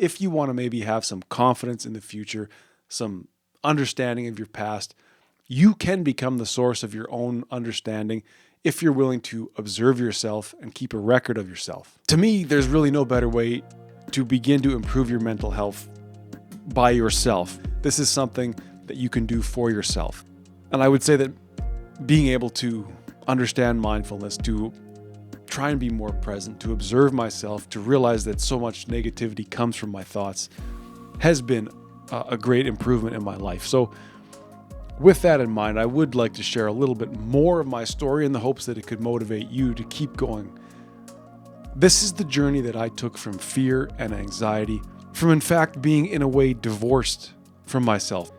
if you want to maybe have some confidence in the future, some understanding of your past, you can become the source of your own understanding if you're willing to observe yourself and keep a record of yourself. To me, there's really no better way to begin to improve your mental health by yourself. This is something that you can do for yourself. And I would say that being able to understand mindfulness, to try and be more present, to observe myself, to realize that so much negativity comes from my thoughts, has been a great improvement in my life. So with that in mind, I would like to share a little bit more of my story in the hopes that it could motivate you to keep going. This is the journey that I took from fear and anxiety, from in fact being in a way divorced from myself,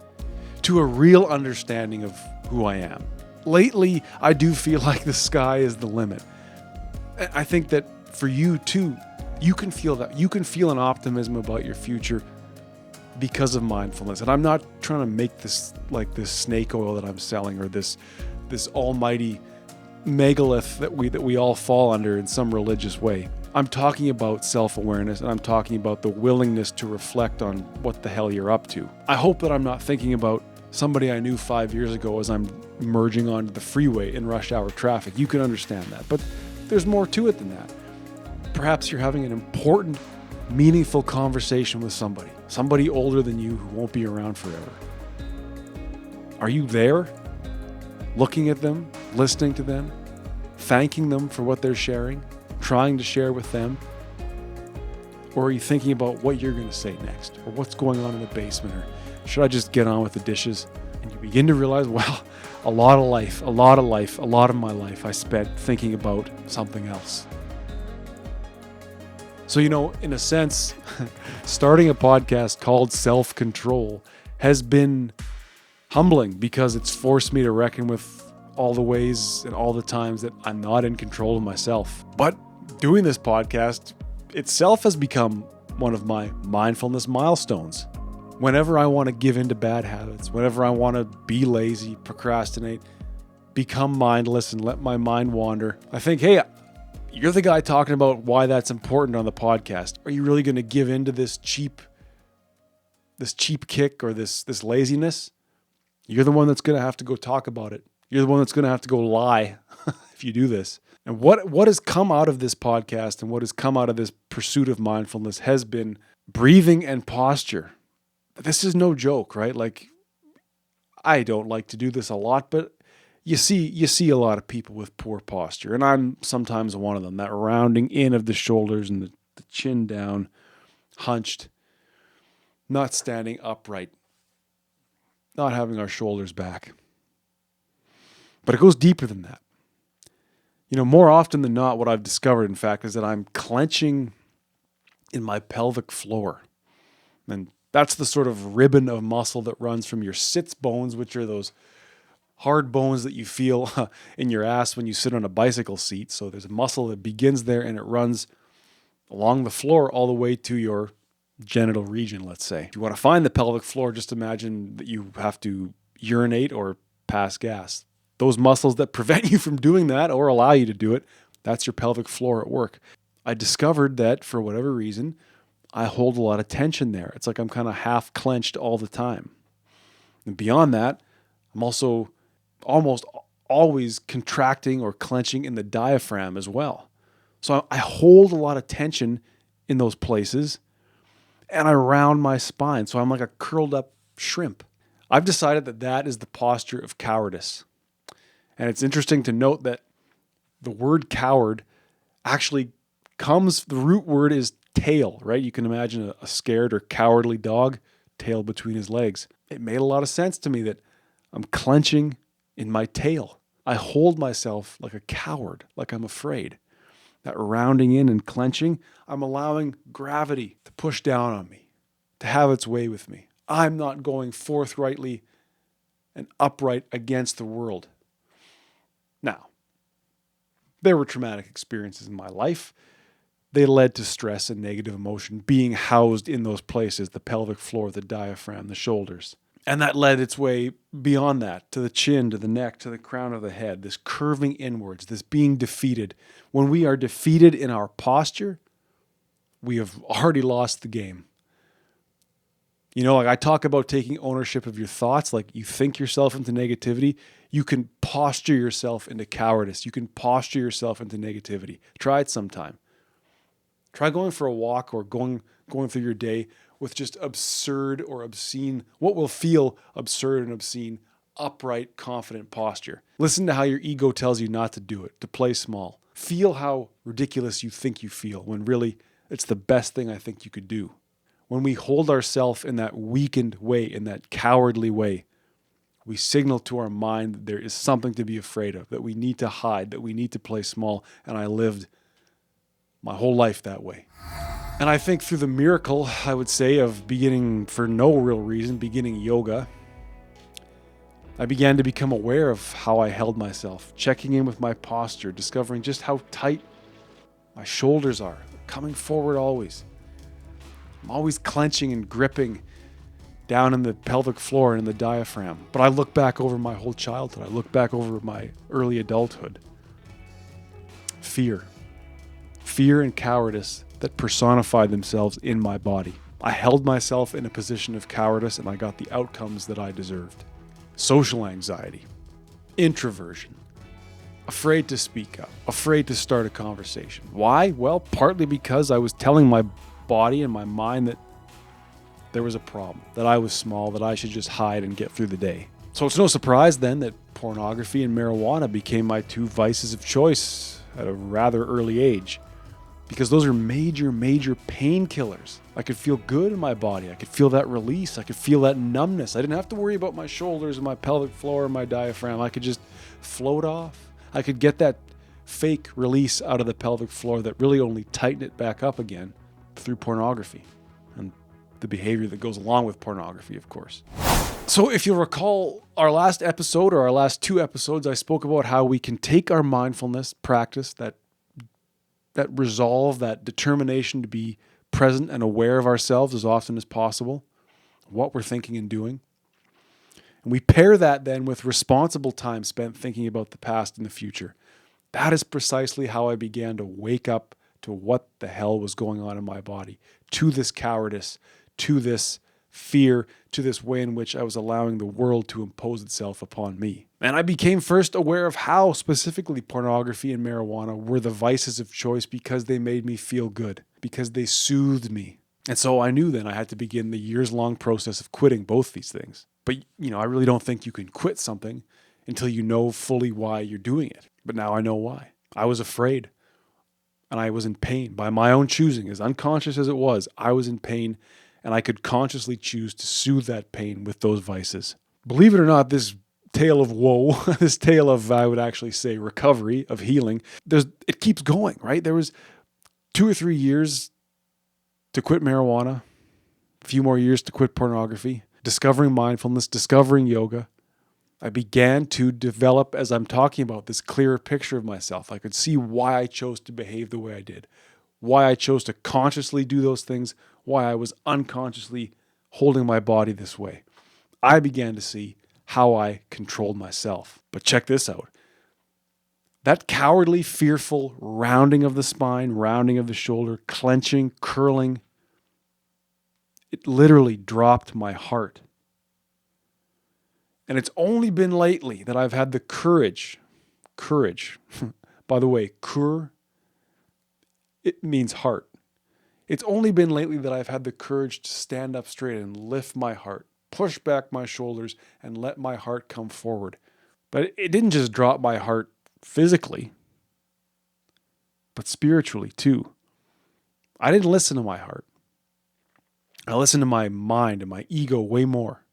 to a real understanding of who I am. Lately, I do feel like the sky is the limit. I think that for you too, you can feel that. You can feel an optimism about your future because of mindfulness. And I'm not trying to make this like this snake oil that I'm selling, or this almighty megalith that we all fall under in some religious way. I'm talking about self-awareness, and I'm talking about the willingness to reflect on what the hell you're up to. I hope that I'm not thinking about somebody I knew 5 years ago as I'm merging onto the freeway in rush hour traffic. You can understand that, but there's more to it than that. Perhaps you're having an important, meaningful conversation with somebody older than you who won't be around forever. Are you there? Looking at them, listening to them, thanking them for what they're sharing, trying to share with them? Or are you thinking about what you're going to say next, or what's going on in the basement, or should I just get on with the dishes? And you begin to realize, well, a lot of my life I spent thinking about something else. So, in a sense, starting a podcast called Self-Control has been humbling, because it's forced me to reckon with all the ways and all the times that I'm not in control of myself. But doing this podcast itself has become one of my mindfulness milestones. Whenever I want to give in to bad habits, whenever I want to be lazy, procrastinate, become mindless and let my mind wander, I think, hey, you're the guy talking about why that's important on the podcast. Are you really going to give in to this cheap kick or this laziness? You're the one that's going to have to go talk about it. You're the one that's going to have to go lie if you do this. And what has come out of this podcast and what has come out of this pursuit of mindfulness has been breathing and posture. This is no joke, right? Like, I don't like to do this a lot, but you see a lot of people with poor posture, and I'm sometimes one of them. That rounding in of the shoulders and the chin down, hunched, not standing upright, not having our shoulders back. But it goes deeper than that. More often than not, what I've discovered, in fact, is that I'm clenching in my pelvic floor. And that's the sort of ribbon of muscle that runs from your sits bones, which are those hard bones that you feel in your ass when you sit on a bicycle seat. So there's a muscle that begins there and it runs along the floor all the way to your genital region, let's say. If you want to find the pelvic floor, just imagine that you have to urinate or pass gas. Those muscles that prevent you from doing that or allow you to do it, that's your pelvic floor at work. I discovered that for whatever reason, I hold a lot of tension there. It's like I'm kind of half clenched all the time. And beyond that, I'm also almost always contracting or clenching in the diaphragm as well. So I hold a lot of tension in those places, and I round my spine. So I'm like a curled up shrimp. I've decided that is the posture of cowardice. And it's interesting to note that the word coward actually the root word is tail, right? You can imagine a scared or cowardly dog, tail between his legs. It made a lot of sense to me that I'm clenching in my tail. I hold myself like a coward, like I'm afraid. That rounding in and clenching, I'm allowing gravity to push down on me, to have its way with me. I'm not going forthrightly and upright against the world. Now, there were traumatic experiences in my life. They led to stress and negative emotion being housed in those places, the pelvic floor, the diaphragm, the shoulders. And that led its way beyond that, to the chin, to the neck, to the crown of the head, this curving inwards, this being defeated. When we are defeated in our posture, we have already lost the game. Like I talk about taking ownership of your thoughts, like you think yourself into negativity, you can posture yourself into cowardice. You can posture yourself into negativity. Try it sometime. Try going for a walk or going through your day with just absurd or obscene, what will feel absurd and obscene, upright, confident posture. Listen to how your ego tells you not to do it, to play small. Feel how ridiculous you think you feel when really it's the best thing I think you could do. When we hold ourselves in that weakened way, in that cowardly way, we signal to our mind that there is something to be afraid of, that we need to hide, that we need to play small. And I lived my whole life that way. And I think through the miracle, I would say, of beginning, for no real reason, beginning yoga, I began to become aware of how I held myself, checking in with my posture, discovering just how tight my shoulders are, coming forward always. I'm always clenching and gripping down in the pelvic floor and in the diaphragm. But I look back over my whole childhood. I look back over my early adulthood. Fear and cowardice that personified themselves in my body. I held myself in a position of cowardice and I got the outcomes that I deserved. Social anxiety, introversion, afraid to speak up, afraid to start a conversation. Why? Well, partly because I was telling my body and my mind that there was a problem, that I was small, that I should just hide and get through the day. So it's no surprise then that pornography and marijuana became my two vices of choice at a rather early age. Because those are major painkillers. I could feel good in my body. I could feel that release. I could feel that numbness. I didn't have to worry about my shoulders and my pelvic floor and my diaphragm. I could just float off. I could get that fake release out of the pelvic floor that really only tightened it back up again through pornography and the behavior that goes along with pornography, of course. So if you'll recall our last episode or our last two episodes, I spoke about how we can take our mindfulness practice, that resolve, that determination to be present and aware of ourselves as often as possible, what we're thinking and doing. And we pair that then with responsible time spent thinking about the past and the future. That is precisely how I began to wake up to what the hell was going on in my body, to this cowardice, to this fear, to this way in which I was allowing the world to impose itself upon me. And I became first aware of how specifically pornography and marijuana were the vices of choice because they made me feel good, because they soothed me. And so I knew then I had to begin the years-long process of quitting both these things. But, I really don't think you can quit something until you know fully why you're doing it. But now I know why. I was afraid. And I was in pain by my own choosing. As unconscious as it was, I was in pain. And I could consciously choose to soothe that pain with those vices. Believe it or not, this tale of woe, this tale of, I would actually say, recovery, of healing, it keeps going, right? There was 2 or 3 years to quit marijuana, a few more years to quit pornography, discovering mindfulness, discovering yoga. I began to develop, as I'm talking about, this clearer picture of myself. I could see why I chose to behave the way I did, why I chose to consciously do those things, why I was unconsciously holding my body this way. I began to see how I controlled myself. But check this out. That cowardly, fearful rounding of the spine, rounding of the shoulder, clenching, curling, it literally dropped my heart. And it's only been lately that I've had the courage, by the way, it means heart. It's only been lately that I've had the courage to stand up straight and lift my heart, push back my shoulders, and let my heart come forward. But it didn't just drop my heart physically, but spiritually too. I didn't listen to my heart. I listened to my mind and my ego way more.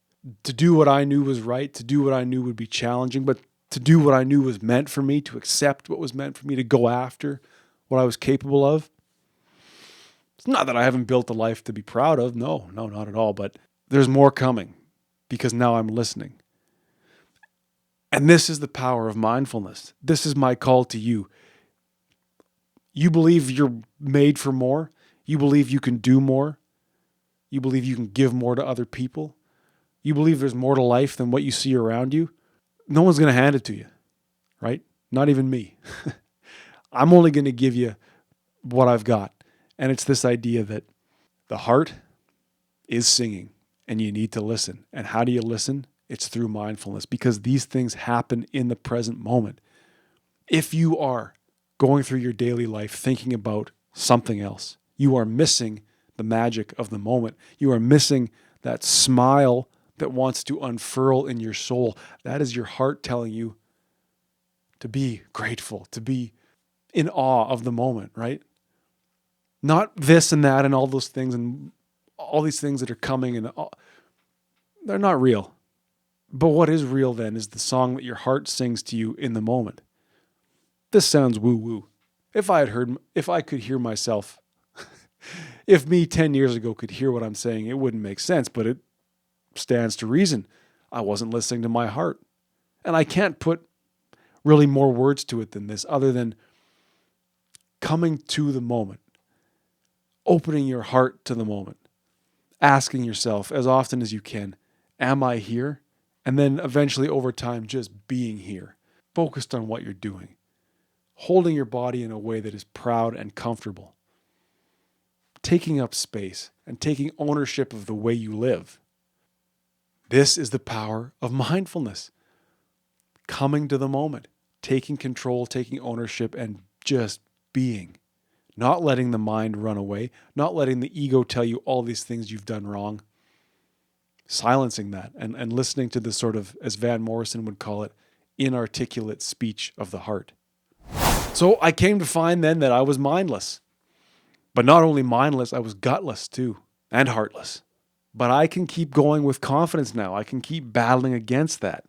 To do what I knew was right, to do what I knew would be challenging, but to do what I knew was meant for me, to accept what was meant for me, to go after what I was capable of. It's not that I haven't built a life to be proud of. No, not at all. But there's more coming because now I'm listening. And this is the power of mindfulness. This is my call to you. You believe you're made for more. You believe you can do more. You believe you can give more to other people. You believe there's more to life than what you see around you. No one's going to hand it to you, right? Not even me. I'm only going to give you what I've got. And it's this idea that the heart is singing and you need to listen. And how do you listen? It's through mindfulness, because these things happen in the present moment. If you are going through your daily life thinking about something else, you are missing the magic of the moment. You are missing that smile that wants to unfurl in your soul. That is your heart telling you to be grateful, to be in awe of the moment, right? Not this and that and all those things and all these things that are coming, and they're not real. But what is real then is the song that your heart sings to you in the moment. This sounds woo-woo. If I could hear myself, if me 10 years ago could hear what I'm saying, it wouldn't make sense, but it stands to reason. I wasn't listening to my heart. And I can't put really more words to it than this, other than coming to the moment, opening your heart to the moment, asking yourself as often as you can, am I here? And then eventually over time, just being here, focused on what you're doing, holding your body in a way that is proud and comfortable, taking up space and taking ownership of the way you live. This is the power of mindfulness. Coming to the moment, taking control, taking ownership, and just being. Not letting the mind run away, not letting the ego tell you all these things you've done wrong. Silencing that and listening to the sort of, as Van Morrison would call it, inarticulate speech of the heart. So I came to find then that I was mindless. But not only mindless, I was gutless too, and heartless. But I can keep going with confidence now. I can keep battling against that.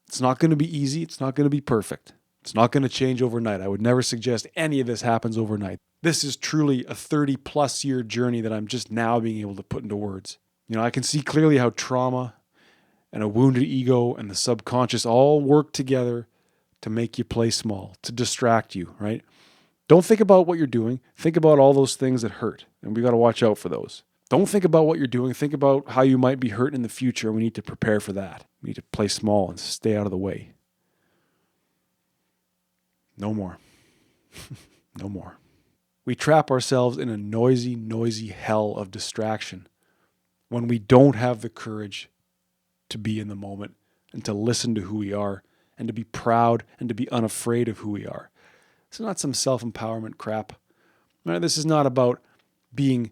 It's not going to be easy. It's not going to be perfect. It's not going to change overnight. I would never suggest any of this happens overnight. This is truly a 30+ year journey that I'm just now being able to put into words. I can see clearly how trauma and a wounded ego and the subconscious all work together to make you play small, to distract you, right? Don't think about what you're doing. Think about all those things that hurt, and we got to watch out for those. Don't think about what you're doing. Think about how you might be hurt in the future. We need to prepare for that. We need to play small and stay out of the way. No more. No more. We trap ourselves in a noisy hell of distraction when we don't have the courage to be in the moment and to listen to who we are and to be proud and to be unafraid of who we are. It's not some self-empowerment crap. Right? This is not about being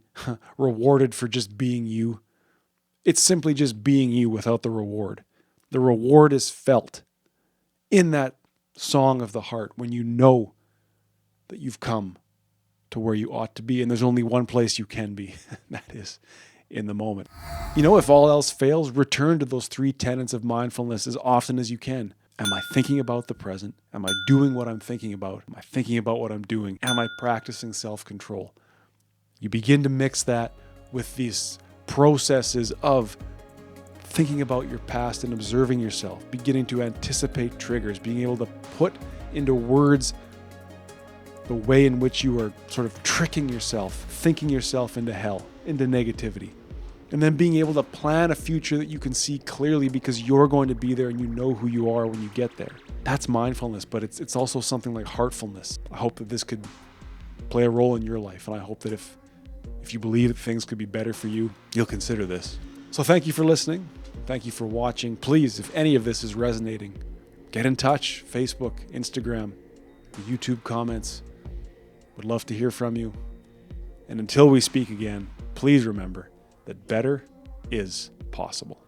rewarded for just being you. It's simply just being you without the reward. The reward is felt in that song of the heart when you know that you've come to where you ought to be, and there's only one place you can be. That is in the moment. If all else fails, return to those 3 tenets of mindfulness as often as you can. Am I thinking about the present? Am I doing what I'm thinking about? Am I thinking about what I'm doing? Am I practicing self-control? You begin to mix that with these processes of thinking about your past and observing yourself, beginning to anticipate triggers, being able to put into words the way in which you are sort of tricking yourself, thinking yourself into hell, into negativity. And then being able to plan a future that you can see clearly because you're going to be there and you know who you are when you get there. That's mindfulness, but it's also something like heartfulness. I hope that this could play a role in your life, and I hope that if you believe that things could be better for you, you'll consider this. So thank you for listening. Thank you for watching. Please, if any of this is resonating, get in touch. Facebook, Instagram, YouTube comments. Would love to hear from you. And until we speak again, please remember that better is possible.